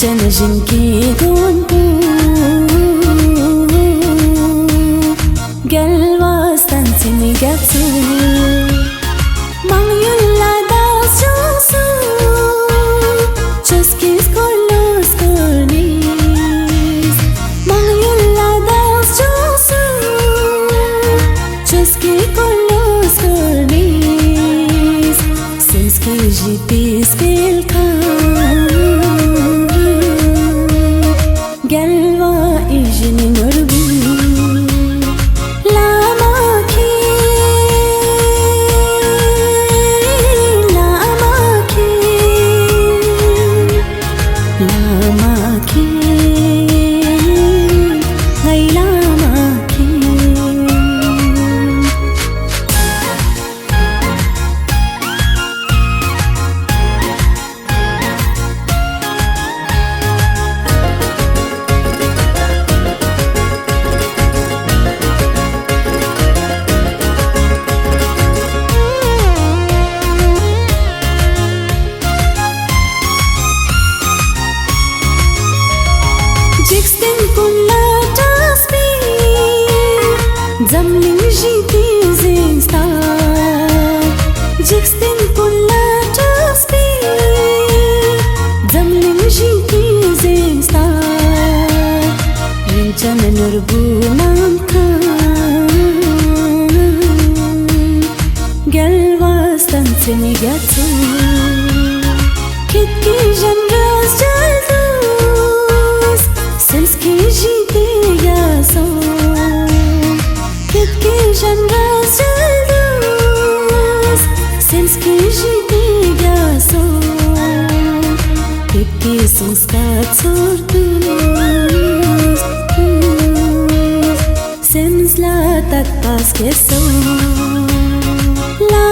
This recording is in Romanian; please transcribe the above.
Jinki gontu Gelva stansini gatsu Mangyulla das josu Chuskis kolos kornis Mangyulla das josu Chuski kolos kornis Sinski jitis pilka Gelva ijini nurbu Lamaki Lamaki Lamaki Gai lamaki Jixten pulla tasbi Zamling jiti zinsta Jixten pulla tasbi Zamling jiti zinsta Rincan nurbu namka Gelva stansini gatsu Kitki janras jaldu Sinski jite yaso Kitki janras jaldus Sinski jite yaso Kitki sunskat sortus Sims la tatpas keso La